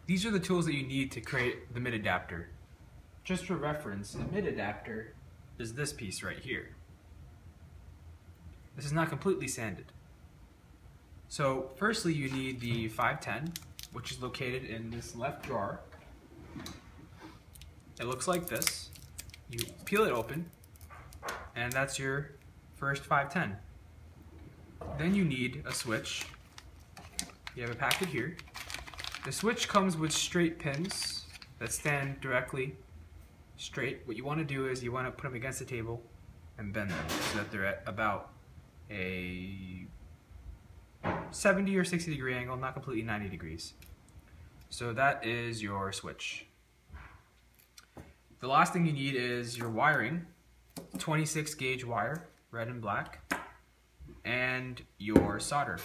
these are the tools that you need to create the mid adapter. Just for reference, the mid adapter is this piece right here. This is not completely sanded. So firstly you need the 510, which is located in this left drawer. It looks like this. You peel it open, and that's your first 510. Then you need a switch. You have a packet here. The switch comes with straight pins that stand directly straight. What you want to do is you want to put them against the table and bend them so that they're at about a 70 or 60 degree angle, not completely 90 degrees. So that is your switch. The last thing you need is your wiring, 26 gauge wire, red and black, and your solder.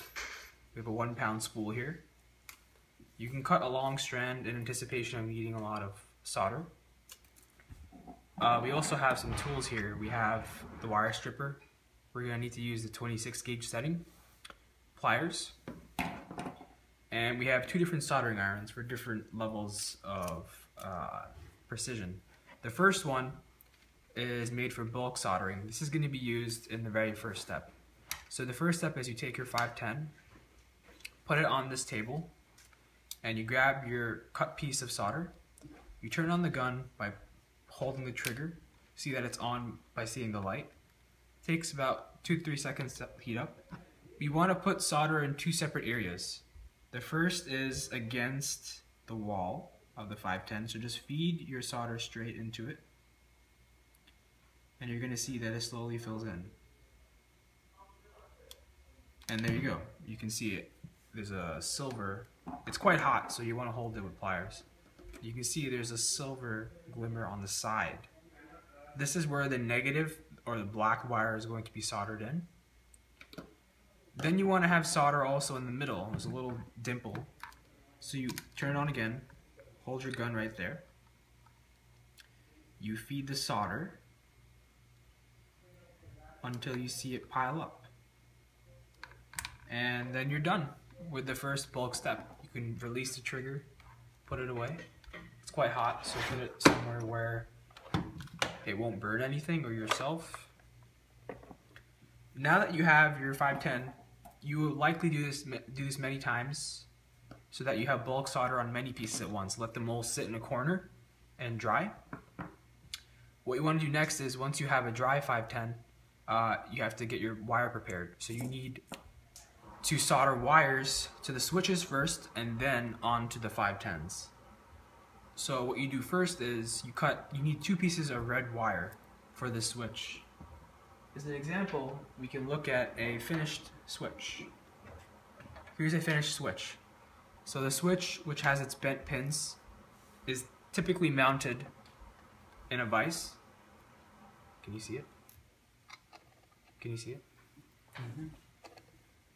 We have a 1 pound spool here. You can cut a long strand in anticipation of needing a lot of solder. We also have some tools here. We have the wire stripper. We're going to need to use the 26 gauge setting, pliers, and we have 2 different soldering irons for different levels of precision. The first one is made for bulk soldering. This is going to be used in the very first step. So the first step is you take your 510, put it on this table, and you grab your cut piece of solder. You turn on the gun by holding the trigger. See that it's on by seeing the light. It takes about 2 to 3 seconds to heat up. We want to put solder in 2 separate areas. The first is against the wall of the 510, so just feed your solder straight into it, and you're going to see that it slowly fills in. And there you go. You can see it. There's a silver. It's quite hot, so you want to hold it with pliers. You can see there's a silver glimmer on the side. This is where the negative or the black wire is going to be soldered in. Then you want to have solder also in the middle. There's a little dimple. So you turn it on again, hold your gun right there. You feed the solder until you see it pile up. And then you're done with the first bulk step. You can release the trigger, put it away. It's quite hot, so put it somewhere where it won't burn anything or yourself. Now that you have your 510, you will likely do this many times so that you have bulk solder on many pieces at once. Let them all sit in a corner and dry. What you want to do next is, once you have a dry 510, you have to get your wire prepared. So you need to solder wires to the switches first and then onto the 510s. So what you do first is you need 2 pieces of red wire for the switch. As an example, we can look at a finished switch. Here's a finished switch. So the switch, which has its bent pins, is typically mounted in a vise. Can you see it? Can you see it? Mm-hmm.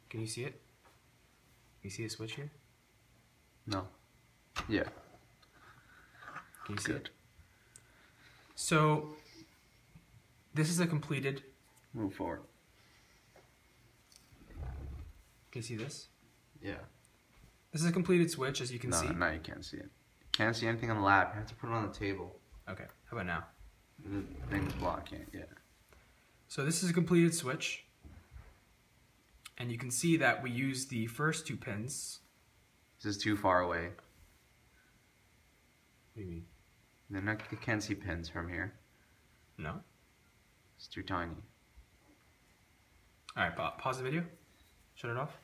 Can you see it? Can you see a switch here? No. Yeah. Can you see it? So this is a completed. Move forward. Can you see this? Yeah. This is a completed switch, as you can see. No, you can't see it. You can't see anything on the lap. You have to put it on the table. Okay, how about now? The thing's blocking it, yeah. So this is a completed switch. And you can see that we use the first 2 pins. This is too far away. What do you mean? You can't see pins from here. No? It's too tiny. Alright, pause the video. Shut it off.